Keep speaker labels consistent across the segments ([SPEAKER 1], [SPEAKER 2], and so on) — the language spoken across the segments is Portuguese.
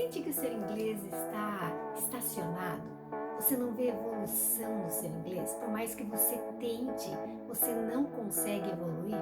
[SPEAKER 1] Sente que o seu inglês está estacionado? Você não vê evolução no seu inglês? Por mais que você tente, você não consegue evoluir?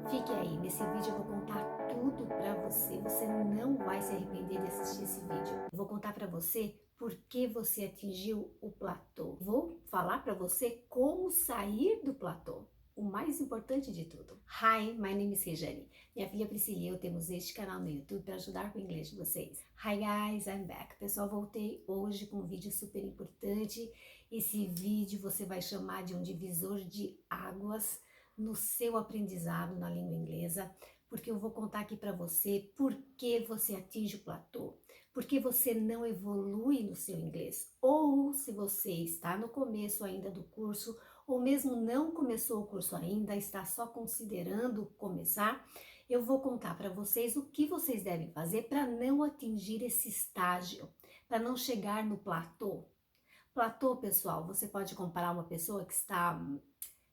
[SPEAKER 1] Fique aí, nesse vídeo eu vou contar tudo para você. Você não vai se arrepender de assistir esse vídeo. Eu vou contar para você por que você atingiu o platô. Vou falar para você como sair do platô. O mais importante de tudo. Hi, my name is Rejane. Minha filha Priscila e eu temos este canal no YouTube para ajudar com o inglês de vocês. Hi guys, I'm back. Pessoal, voltei hoje com um vídeo super importante. Esse vídeo você vai chamar de um divisor de águas no seu aprendizado na língua inglesa, porque eu vou contar aqui para você por que você atinge o platô, por que você não evolui no seu inglês, ou se você está no começo ainda do curso, ou mesmo não começou o curso ainda, está só considerando começar, eu vou contar para vocês o que vocês devem fazer para não atingir esse estágio, para não chegar no platô. Platô, pessoal, você pode comparar uma pessoa que está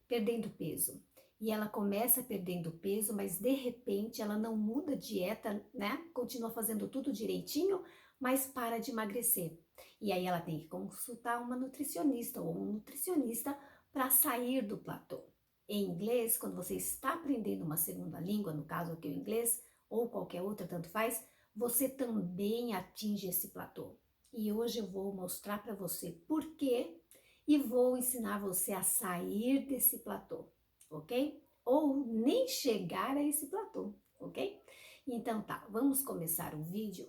[SPEAKER 1] perdendo peso. E ela começa perdendo peso, mas de repente ela não muda a dieta, né? Continua fazendo tudo direitinho, mas para de emagrecer. E aí ela tem que consultar uma nutricionista ou um nutricionista para sair do platô. Em inglês, quando você está aprendendo uma segunda língua, no caso aqui o inglês, ou qualquer outra, tanto faz, você também atinge esse platô. E hoje eu vou mostrar para você por quê e vou ensinar você a sair desse platô, ok? Ou nem chegar a esse platô, ok? Então tá, vamos começar o vídeo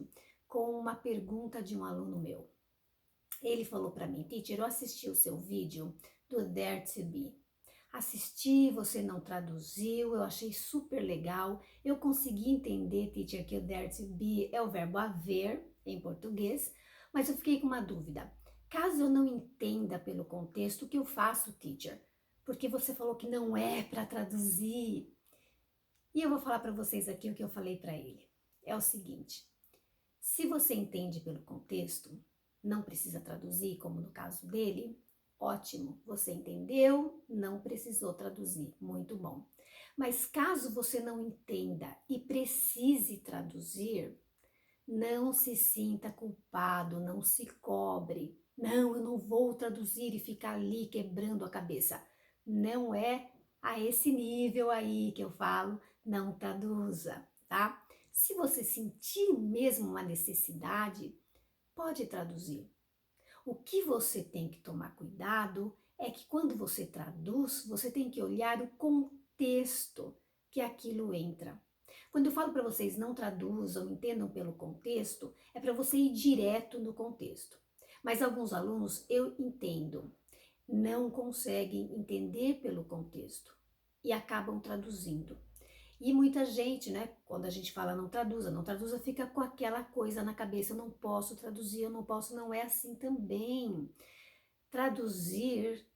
[SPEAKER 1] com uma pergunta de um aluno meu. Ele falou para mim: Teacher, eu assisti o seu vídeo do Dare to Be. Assisti, você não traduziu, eu achei super legal. Eu consegui entender, Teacher, que o Dare to Be é o verbo haver em português, mas eu fiquei com uma dúvida. Caso eu não entenda pelo contexto, o que eu faço, Teacher? Porque você falou que não é para traduzir. E eu vou falar para vocês aqui o que eu falei para ele. É o seguinte: se você entende pelo contexto, não precisa traduzir, como no caso dele, ótimo, você entendeu, não precisou traduzir, muito bom. Mas caso você não entenda e precise traduzir, não se sinta culpado, não se cobre. Não, eu não vou traduzir e ficar ali quebrando a cabeça. Não é a esse nível aí que eu falo, não traduza, tá? Se você sentir mesmo uma necessidade, pode traduzir. O que você tem que tomar cuidado é que quando você traduz, você tem que olhar o contexto que aquilo entra. Quando eu falo para vocês não traduzam, entendam pelo contexto, é para você ir direto no contexto. Mas alguns alunos, eu entendo, não conseguem entender pelo contexto e acabam traduzindo. E muita gente, né, quando a gente fala não traduza, fica com aquela coisa na cabeça: eu não posso traduzir, eu não posso, não é assim também. Traduzir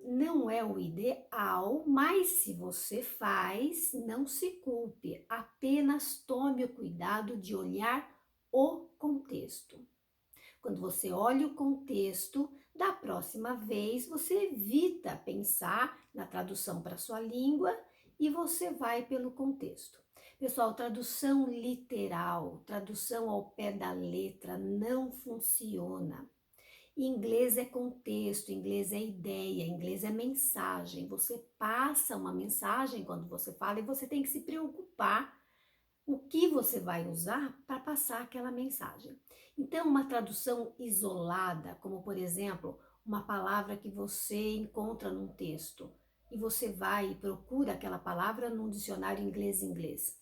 [SPEAKER 1] não é o ideal, mas se você faz, não se culpe, apenas tome o cuidado de olhar o contexto. Quando você olha o contexto, da próxima vez você evita pensar na tradução para sua língua e você vai pelo contexto. Pessoal, tradução literal, tradução ao pé da letra não funciona. Inglês é contexto, inglês é ideia, inglês é mensagem. Você passa uma mensagem quando você fala e você tem que se preocupar o que você vai usar para passar aquela mensagem. Então, uma tradução isolada, como por exemplo, uma palavra que você encontra num texto e você vai e procura aquela palavra num dicionário inglês-inglês.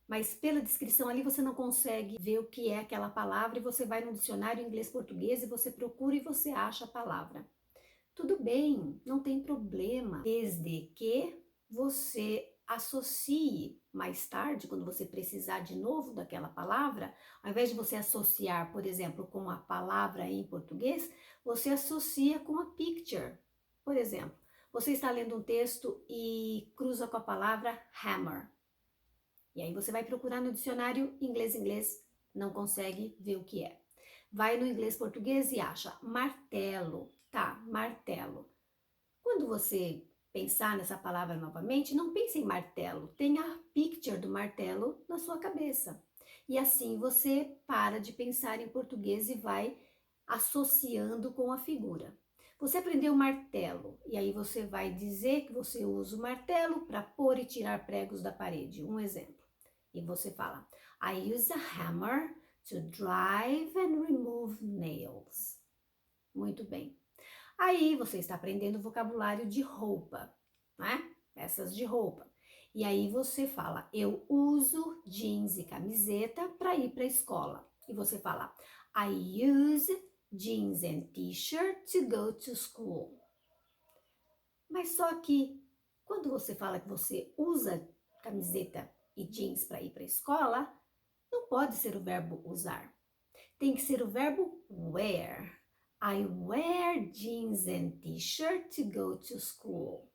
[SPEAKER 1] Mas pela descrição ali você não consegue ver o que é aquela palavra e você vai no dicionário inglês-português e você procura e você acha a palavra. Tudo bem, não tem problema, desde que você associe mais tarde, quando você precisar de novo daquela palavra, ao invés de você associar, por exemplo, com a palavra em português, você associa com a picture. Por exemplo, você está lendo um texto e cruza com a palavra hammer. E aí você vai procurar no dicionário inglês-inglês, não consegue ver o que é. Vai no inglês-português e acha martelo. Tá, martelo. Quando você pensar nessa palavra novamente, não pense em martelo. Tenha a picture do martelo na sua cabeça. E assim você para de pensar em português e vai associando com a figura. Você aprendeu martelo e aí você vai dizer que você usa o martelo para pôr e tirar pregos da parede. Um exemplo. E você fala: I use a hammer to drive and remove nails. Muito bem. Aí você está aprendendo o vocabulário de roupa, né? Peças de roupa. E aí você fala: eu uso jeans e camiseta para ir para a escola. E você fala: I use jeans and t-shirt to go to school. Mas só que quando você fala que você usa camiseta e jeans para ir para a escola, não pode ser o verbo usar. Tem que ser o verbo wear. I wear jeans and t-shirt to go to school.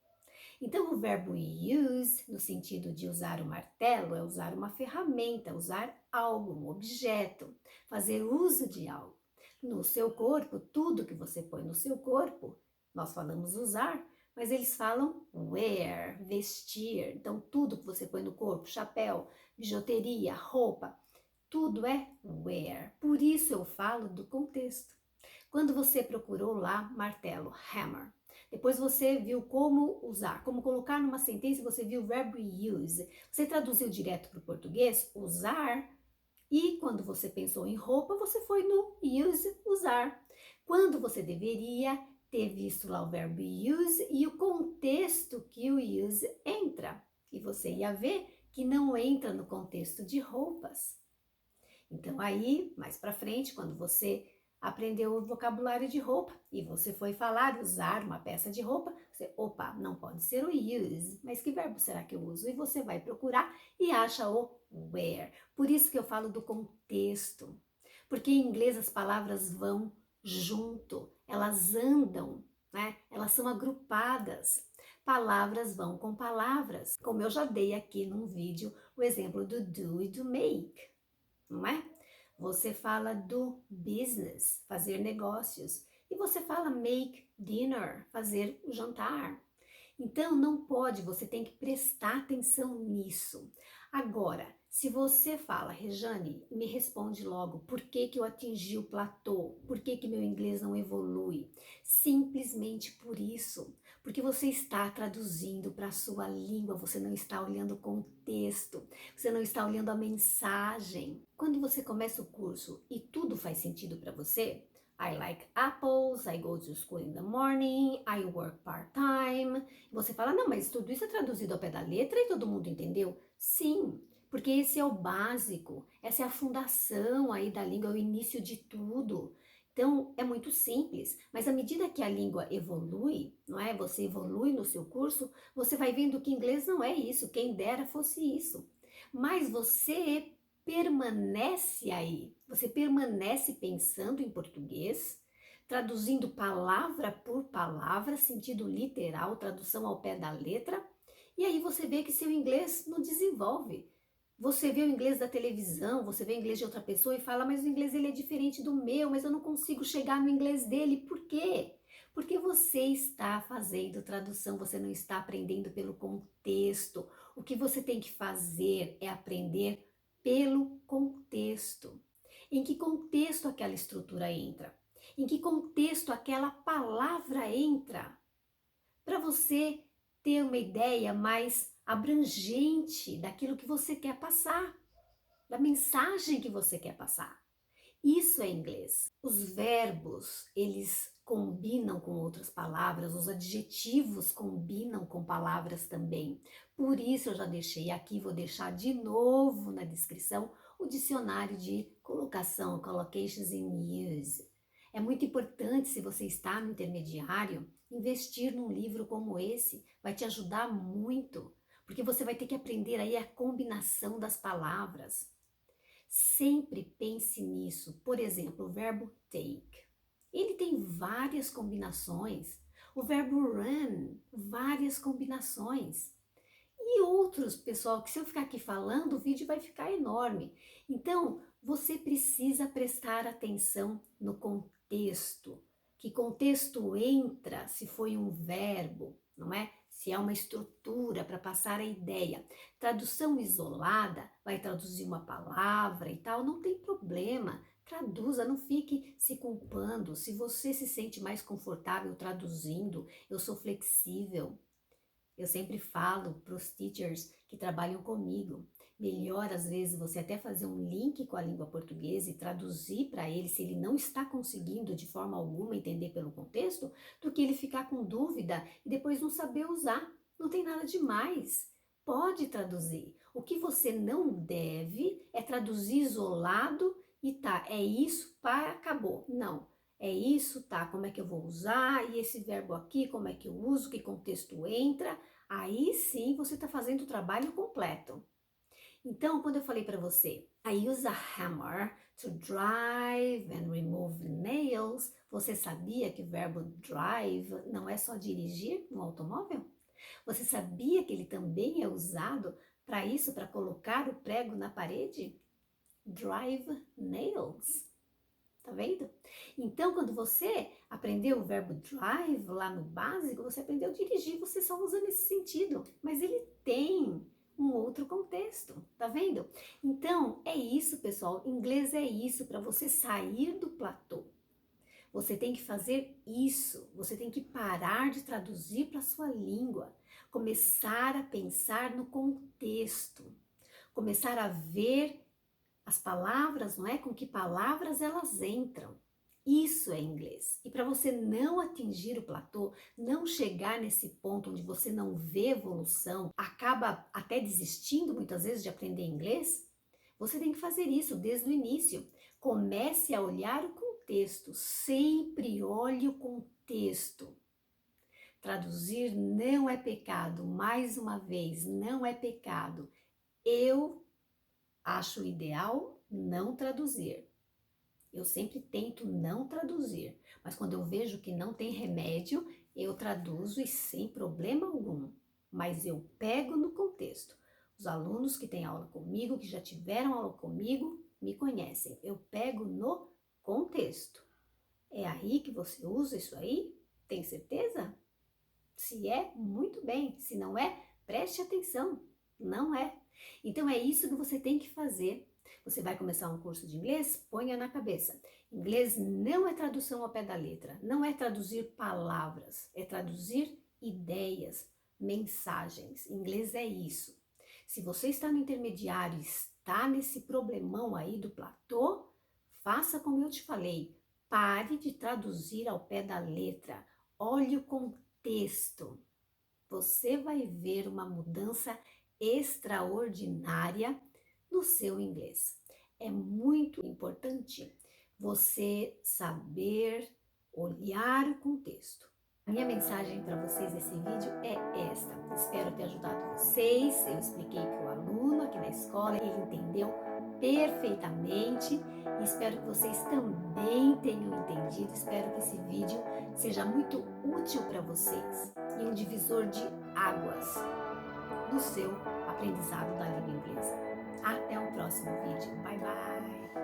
[SPEAKER 1] Então, o verbo use, no sentido de usar o martelo, é usar uma ferramenta, usar algo, um objeto, fazer uso de algo. No seu corpo, tudo que você põe no seu corpo, nós falamos usar, mas eles falam wear, vestir. Então, tudo que você põe no corpo, chapéu, bijuteria, roupa, tudo é wear. Por isso eu falo do contexto. Quando você procurou lá martelo, hammer, depois você viu como usar, como colocar numa sentença, você viu o verbo use. Você traduziu direto para o português, usar, e quando você pensou em roupa, você foi no use, usar. Quando você deveria ter visto lá o verbo use e o contexto que o use entra. E você ia ver que não entra no contexto de roupas. Então aí, mais para frente, quando você aprendeu o vocabulário de roupa e você foi falar, usar uma peça de roupa, você, opa, não pode ser o use, mas que verbo será que eu uso? E você vai procurar e acha o wear. Por isso que eu falo do contexto, porque em inglês as palavras vão junto, elas andam, né? Elas são agrupadas. Palavras vão com palavras, como eu já dei aqui num vídeo o exemplo do do e do make, não é? Você fala do business, fazer negócios, e você fala make dinner, fazer o jantar. Então não pode, você tem que prestar atenção nisso. Agora, se você fala, Rejane, me responde logo, por que que eu atingi o platô? Por que que meu inglês não evolui? Simplesmente por isso, porque você está traduzindo para a sua língua, você não está olhando o contexto, você não está olhando a mensagem. Quando você começa o curso e tudo faz sentido para você, I like apples, I go to school in the morning, I work part-time. Você fala, não, mas tudo isso é traduzido ao pé da letra e todo mundo entendeu? Sim, porque esse é o básico, essa é a fundação aí da língua, é o início de tudo. Então, é muito simples, mas à medida que a língua evolui, não é? Você evolui no seu curso, você vai vendo que inglês não é isso, quem dera fosse isso. Mas você permanece aí, você permanece pensando em português, traduzindo palavra por palavra, sentido literal, tradução ao pé da letra, e aí você vê que seu inglês não desenvolve. Você vê o inglês da televisão, você vê o inglês de outra pessoa e fala, mas o inglês dele é diferente do meu, mas eu não consigo chegar no inglês dele. Por quê? Porque você está fazendo tradução, você não está aprendendo pelo contexto. O que você tem que fazer é aprender pelo contexto. Em que contexto aquela estrutura entra? Em que contexto aquela palavra entra? Para você ter uma ideia mais abrangente daquilo que você quer passar, da mensagem que você quer passar. Isso é inglês. Os verbos, eles combinam com outras palavras, os adjetivos combinam com palavras também. Por isso eu já deixei aqui, vou deixar de novo na descrição o dicionário de colocação, collocations in use. É muito importante, se você está no intermediário, investir num livro como esse, vai te ajudar muito, porque você vai ter que aprender aí a combinação das palavras. Sempre pense nisso. Por exemplo, o verbo take. Ele tem várias combinações. O verbo run, várias combinações. E outros, pessoal, que se eu ficar aqui falando, o vídeo vai ficar enorme. Então, você precisa prestar atenção no contexto. Que contexto entra se foi um verbo, não é? se é uma estrutura para passar a ideia. Tradução isolada, vai traduzir uma palavra e tal, não tem problema. Traduza, não fique se culpando. Se você se sente mais confortável traduzindo, eu sou flexível. Eu sempre falo para os teachers que trabalham comigo, melhor às vezes você até fazer um link com a língua portuguesa e traduzir para ele se ele não está conseguindo de forma alguma entender pelo contexto, do que ele ficar com dúvida e depois não saber usar. Não tem nada demais. Pode traduzir. O que você não deve é traduzir isolado e tá, é isso, pá, acabou. Não. É isso, tá? Como é que eu vou usar? E esse verbo aqui, como é que eu uso? Que contexto entra? Aí sim você está fazendo o trabalho completo. Então, quando eu falei para você, I use a hammer to drive and remove nails, você sabia que o verbo drive não é só dirigir um automóvel? Você sabia que ele também é usado para isso, para colocar o prego na parede? Drive nails. Tá vendo? Então, quando você aprendeu o verbo drive lá no básico, você aprendeu a dirigir, você só usa nesse sentido. Mas ele tem um outro contexto, tá vendo? Então, é isso, pessoal. Inglês é isso, para você sair do platô. Você tem que fazer isso, você tem que parar de traduzir para a sua língua, começar a pensar no contexto, começar a ver as palavras, não é? Com que palavras elas entram. Isso é inglês. E para você não atingir o platô, não chegar nesse ponto onde você não vê evolução, acaba até desistindo muitas vezes de aprender inglês, você tem que fazer isso desde o início. Comece a olhar o contexto, sempre olhe o contexto. Traduzir não é pecado, mais uma vez, não é pecado. Eu acho ideal não traduzir. Eu sempre tento não traduzir, mas quando eu vejo que não tem remédio, eu traduzo e sem problema algum. Mas eu pego no contexto. Os alunos que têm aula comigo, que já tiveram aula comigo, me conhecem. Eu pego no contexto. É aí que você usa isso aí? Tem certeza? Se é, muito bem. Se não é, preste atenção. Não é. Então é isso que você tem que fazer. Você vai começar um curso de inglês? Ponha na cabeça. Inglês não é tradução ao pé da letra, não é traduzir palavras, é traduzir ideias, mensagens. Inglês é isso. Se você está no intermediário, está nesse problemão aí do platô, faça como eu te falei. Pare de traduzir ao pé da letra. Olhe o contexto. Você vai ver uma mudança extraordinária no seu inglês. É muito importante você saber olhar o contexto. A minha mensagem para vocês nesse vídeo é esta. Espero ter ajudado vocês. Eu expliquei para o aluno aqui na escola, ele entendeu perfeitamente e espero que vocês também tenham entendido. Espero que esse vídeo seja muito útil para vocês e um divisor de águas no seu aprendizado da língua inglesa. Até o próximo vídeo. Bye, bye!